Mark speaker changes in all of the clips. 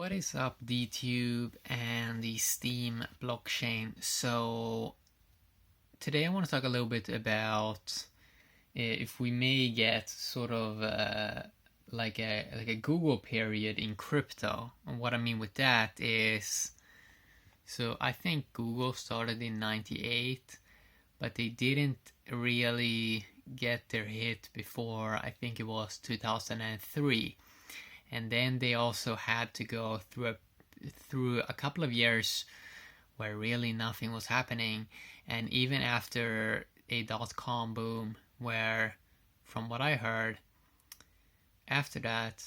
Speaker 1: What is up, DTube and the Steam blockchain? So today I want to talk a little bit about if we may get sort of like a Google period in crypto. And what I mean with that is, so I think Google started in '98, but they didn't really get their hit before I think it was 2003. And then they also had to go through a couple of years where really nothing was happening. And even after a dot-com boom, where from what I heard, after that,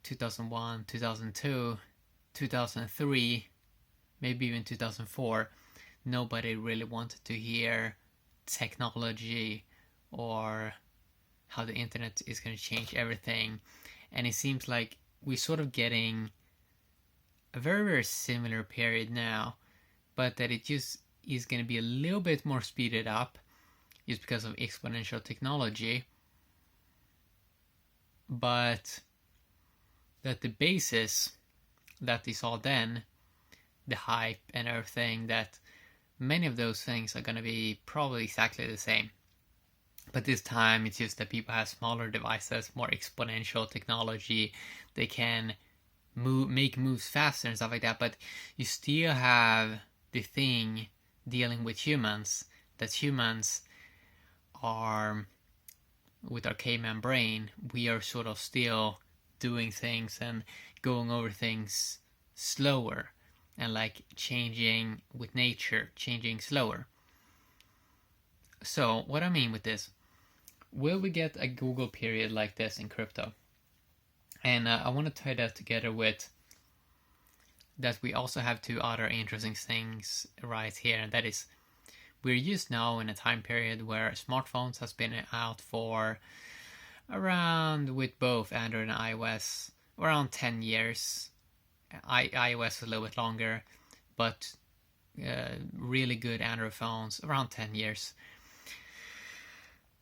Speaker 1: 2001, 2002, 2003, maybe even 2004, nobody really wanted to hear technology or how the internet is going to change everything. And it seems like we're sort of getting a very, very similar period now, but that it just is going to be a little bit more speeded up just because of exponential technology. But that the basis that they saw then, the hype and everything, that many of those things are going to be probably exactly the same. But this time it's just that people have smaller devices, more exponential technology. They can make moves faster and stuff like that. But you still have the thing dealing with humans, that humans are, with our caveman brain, we are sort of still doing things and going over things slower and like changing with nature, changing slower. So what I mean with this, will we get a Google period like this in crypto? And I want to tie that together with that we also have two other interesting things right here, and that is we're just now in a time period where smartphones has been out for around, with both Android and iOS, around 10 years. iOS is a little bit longer, but really good Android phones around 10 years.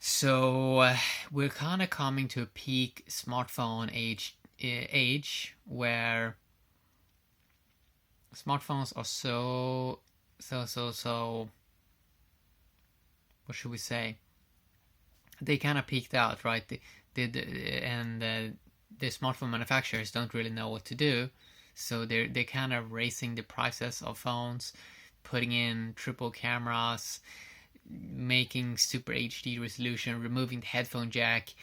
Speaker 1: So we're kind of coming to a peak smartphone age where smartphones are so what should we say? They kind of peaked out, right? The smartphone manufacturers don't really know what to do, so they're kind of raising the prices of phones, putting in triple cameras, making super HD resolution, removing the headphone jack,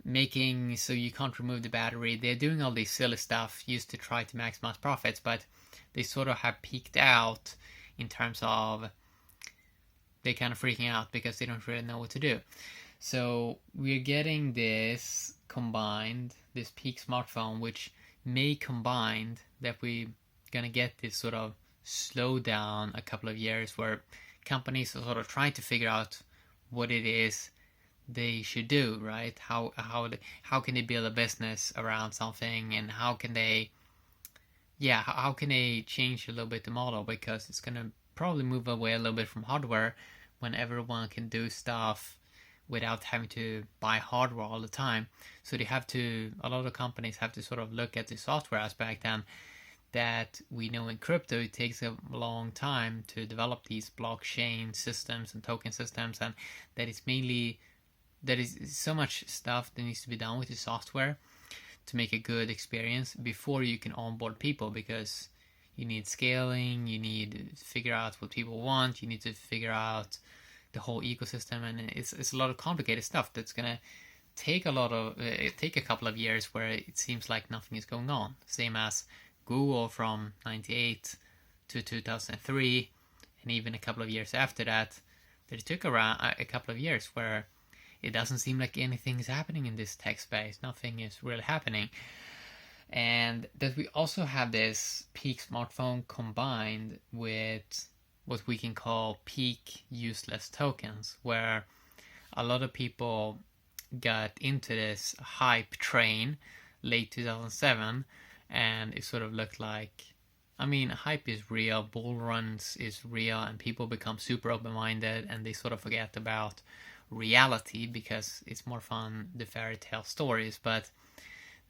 Speaker 1: making so you can't remove the battery. They're doing all this silly stuff used to try to maximize profits, but they sort of have peaked out in terms of they're kind of freaking out because they don't really know what to do. So we're getting this combined, this peak smartphone, which may combine that we're gonna get this sort of slow down a couple of years where companies are sort of trying to figure out what it is they should do, right? How can they build a business around something, and how can they change a little bit the model, because it's gonna probably move away a little bit from hardware when everyone can do stuff without having to buy hardware all the time. So a lot of companies have to sort of look at the software aspect, and that we know in crypto it takes a long time to develop these blockchain systems and token systems, and that is so much stuff that needs to be done with the software to make a good experience before you can onboard people, because you need scaling, you need to figure out what people want, you need to figure out the whole ecosystem, and it's a lot of complicated stuff that's gonna take a couple of years where it seems like nothing is going on. Same as Google from '98 to 2003, and even a couple of years after that, that it took around a couple of years where it doesn't seem like anything is happening in this tech space. Nothing is really happening. And that we also have this peak smartphone combined with what we can call peak useless tokens, where a lot of people got into this hype train late 2007, and it sort of looked like, I mean, hype is real, bull runs is real, and people become super open-minded, and they sort of forget about reality because it's more fun, the fairy tale stories. But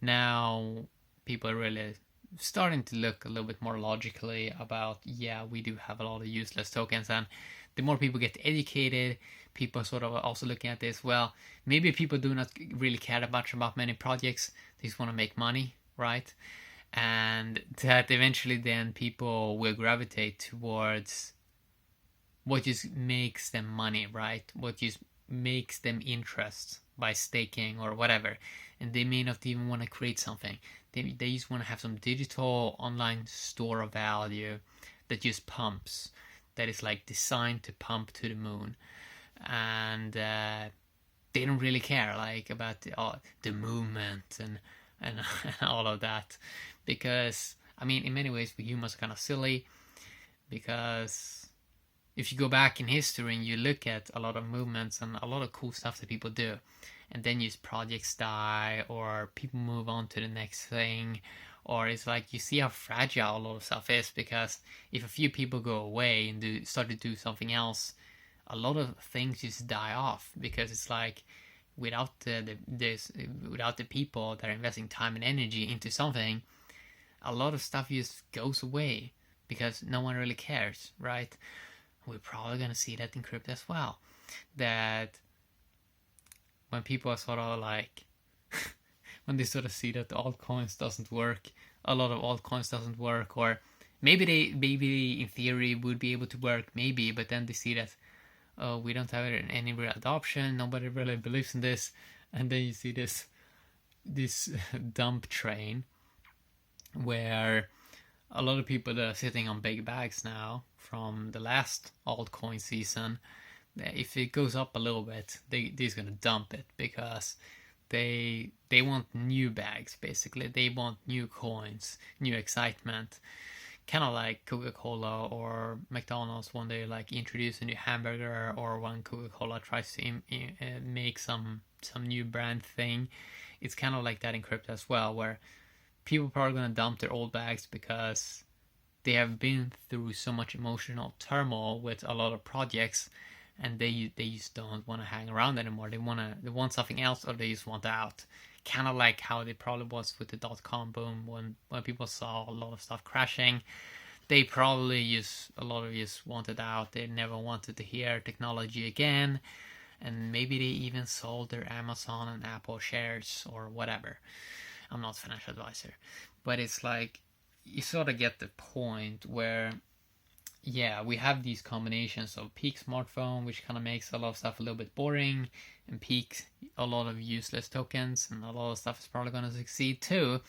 Speaker 1: now people are really starting to look a little bit more logically about, yeah, we do have a lot of useless tokens. And the more people get educated, people sort of also looking at this, well, maybe people do not really care that much about many projects. They just want to make money, right? And that eventually then people will gravitate towards what just makes them money, right? What just makes them interest by staking or whatever. And they may not even want to create something. They just want to have some digital online store of value that just pumps, that is like designed to pump to the moon. And they don't really care like about the movement and all of that, because I mean, in many ways we humans are kind of silly, because if you go back in history and you look at a lot of movements and a lot of cool stuff that people do, and then just projects die or people move on to the next thing, or it's like you see how fragile a lot of stuff is, because if a few people go away and start to do something else, a lot of things just die off, because it's like without the people that are investing time and energy into something, a lot of stuff just goes away because no one really cares, right? We're probably going to see that in crypto as well, that when people are sort of like when they sort of see that the altcoins doesn't work, a lot of altcoins doesn't work, or maybe in theory would be able to work, maybe, but then they see that, oh, we don't have any real adoption, nobody really believes in this, and then you see this dump train where a lot of people that are sitting on big bags now from the last altcoin season, if it goes up a little bit, they're gonna dump it, because they want new bags, basically. They want new coins, new excitement, kind of like Coca-Cola or McDonald's when they like introduce a new hamburger, or when Coca-Cola tries to make some new brand thing. It's kind of like that in crypto as well, where people are probably going to dump their old bags because they have been through so much emotional turmoil with a lot of projects, and they just don't want to hang around anymore. They want something else, or they just want out. Kind of like how it probably was with the .com boom, when people saw a lot of stuff crashing. They probably a lot of just wanted out. They never wanted to hear technology again, and maybe they even sold their Amazon and Apple shares or whatever. I'm not a financial advisor, but it's like you sort of get the point where, yeah, we have these combinations of peak smartphone, which kind of makes a lot of stuff a little bit boring, and peak a lot of useless tokens, and a lot of stuff is probably going to succeed too.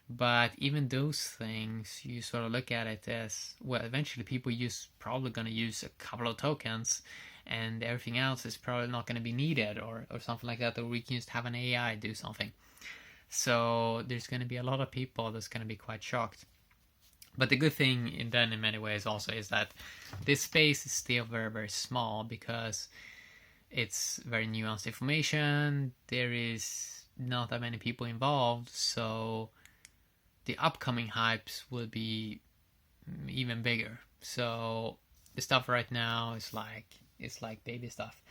Speaker 1: But even those things, you sort of look at it as, well, eventually people probably going to use a couple of tokens, and everything else is probably not going to be needed, or something like that, or we can just have an AI do something. So there's going to be a lot of people that's going to be quite shocked. But the good thing in many ways also is that this space is still very, very small, because it's very nuanced information. There is not that many people involved, so the upcoming hypes will be even bigger. So the stuff right now is like baby stuff.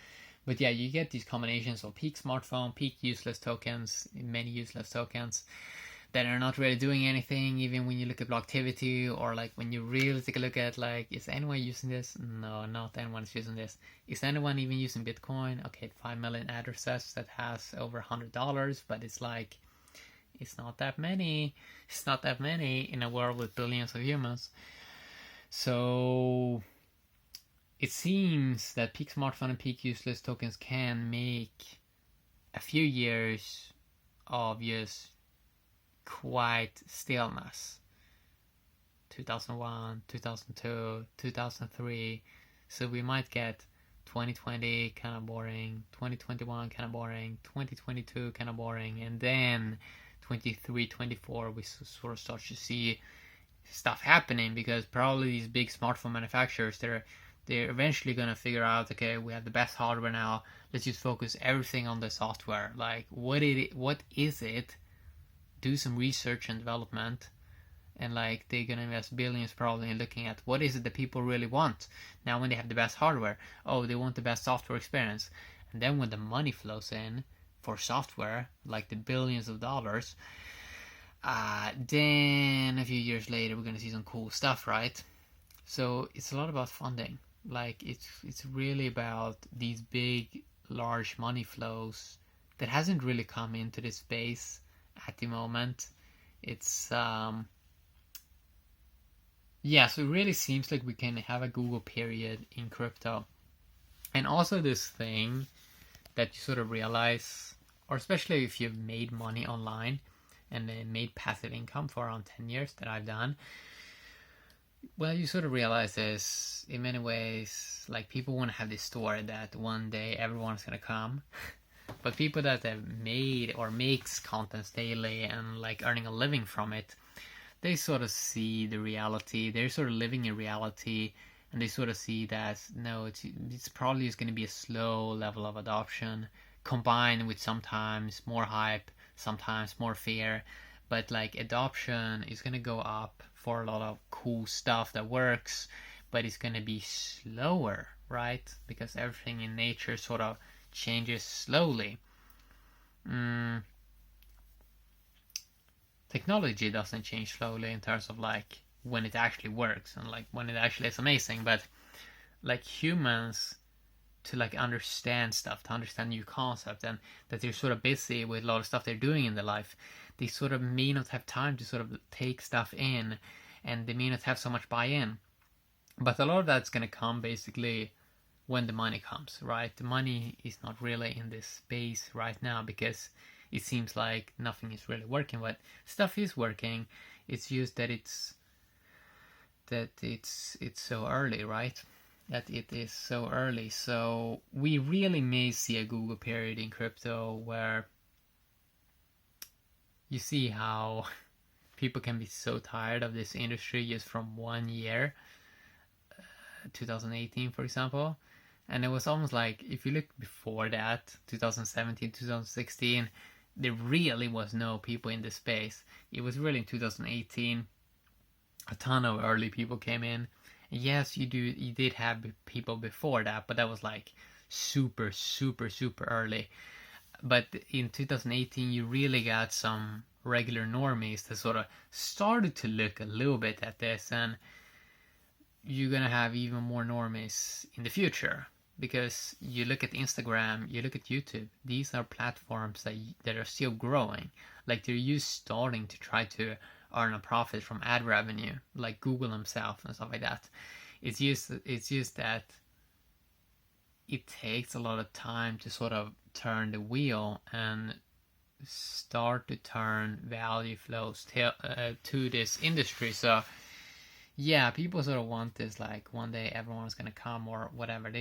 Speaker 1: But yeah, you get these combinations of peak smartphone, peak useless tokens, many useless tokens that are not really doing anything, even when you look at Blocktivity, or like when you really take a look at like, is anyone using this? No, not anyone is using this. Is anyone even using Bitcoin? Okay, 5 million addresses that has over $100, but it's like, it's not that many. It's not that many in a world with billions of humans. So it seems that peak smartphone and peak useless tokens can make a few years of just quite stillness. 2001, 2002, 2003. So we might get 2020 kind of boring, 2021 kind of boring, 2022 kind of boring, and then 23, 24 we sort of start to see stuff happening, because probably these big smartphone manufacturers, they're eventually going to figure out, okay, we have the best hardware now, let's just focus everything on the software. Like, what is it? Do some research and development, and like they're going to invest billions probably in looking at what is it that people really want. Now when they have the best hardware, oh, they want the best software experience. And then when the money flows in for software, like the billions of dollars, Then a few years later, we're gonna see some cool stuff, right? So it's a lot about funding. Like it's really about these big, large money flows that hasn't really come into this space at the moment. It's yeah, so it really seems like we can have a Google period in crypto. And also this thing that you sort of realize, or especially if you've made money online and then made passive income for around 10 years that I've done, well, you sort of realize this in many ways, like people want to have this story that one day everyone's going to come. But people that have made or makes contents daily and like earning a living from it, they sort of see the reality. They're sort of living in reality, and they sort of see that no, it's probably just going to be a slow level of adoption, combined with sometimes more hype, sometimes more fear, but like adoption is going to go up for a lot of cool stuff that works, but it's going to be slower, right? Because everything in nature sort of changes slowly. Technology doesn't change slowly in terms of like when it actually works and like when it actually is amazing, but like humans, to like understand stuff, to understand new concepts, and that they're sort of busy with a lot of stuff they're doing in their life, they sort of may not have time to sort of take stuff in, and they may not have so much buy-in. But a lot of that's going to come basically when the money comes, right? The money is not really in this space right now because it seems like nothing is really working, but stuff is working. It's just that it's so early, right? That it is so early. So we really may see a Google period in crypto where you see how people can be so tired of this industry just from 1 year, 2018 for example. And it was almost like, if you look before that, 2017, 2016, there really was no people in this space. It was really in 2018, a ton of early people came in. And yes, you did have people before that, but that was like super, super, super early. But in 2018, you really got some regular normies that sort of started to look a little bit at this, and you're gonna have even more normies in the future. Because you look at Instagram, you look at YouTube, these are platforms that are still growing. Like they're just starting to try to earn a profit from ad revenue, like Google themselves and stuff like that. It's just that it takes a lot of time to sort of turn the wheel and start to turn value flows to this industry. So yeah, people sort of want this, like one day everyone's gonna come or whatever.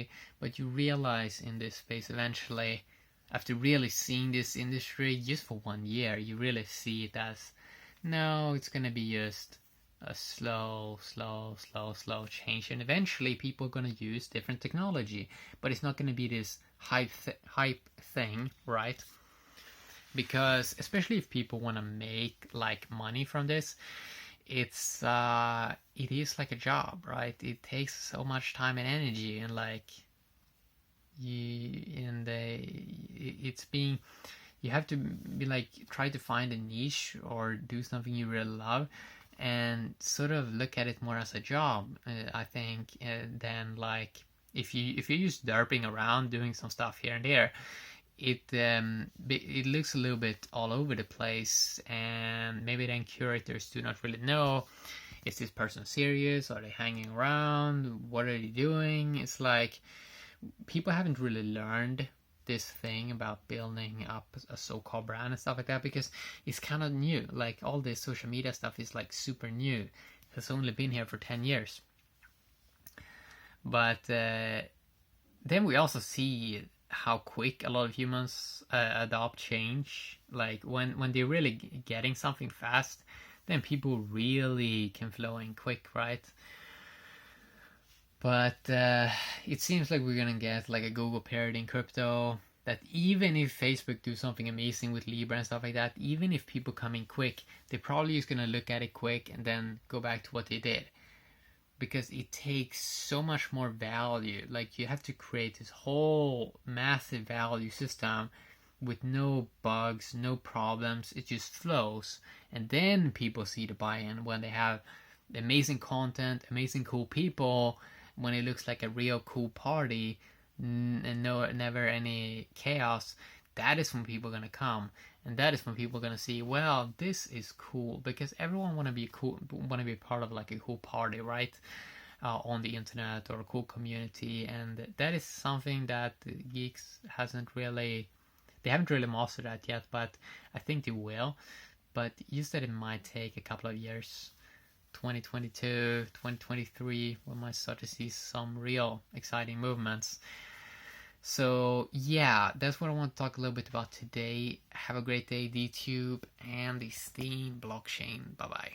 Speaker 1: But you realize in this space eventually, after really seeing this industry just for 1 year, you really see it as, no, it's gonna be just a slow change, and eventually people are gonna use different technology, but it's not gonna be this hype thing, right? Because especially if people want to make like money from this, it is like a job, right? It takes so much time and energy, and like you have to be like, try to find a niche or do something you really love, and sort of look at it more as a job. I think than like if you're just derping around doing some stuff here and there, it looks a little bit all over the place, and maybe then curators do not really know, is this person serious, are they hanging around, what are they doing? It's like people haven't really learned this thing about building up a so-called brand and stuff like that, because it's kind of new. Like all this social media stuff is like super new. It has only been here for 10 years. But then we also see how quick a lot of humans adopt change. Like when they're really getting something fast, then people really can flow in quick, right? But it seems like we're gonna get like a Google period in crypto, that even if Facebook do something amazing with Libra and stuff like that, even if people come in quick, they're probably just gonna look at it quick and then go back to what they did. Because it takes so much more value. Like you have to create this whole massive value system with no bugs, no problems. It just flows. And then people see the buy-in when they have amazing content, amazing cool people, when it looks like a real cool party, and never any chaos. That is when people are gonna come, and that is when people are gonna see, well, this is cool, because everyone want to be cool, want to be part of like a cool party, right? On the internet, or a cool community, and that is something that geeks they haven't really mastered that yet, but I think they will. But you said it might take a couple of years, 2022, 2023, we might start to see some real exciting movements. So yeah, that's what I want to talk a little bit about today. Have a great day, DTube and the Steam blockchain. Bye bye.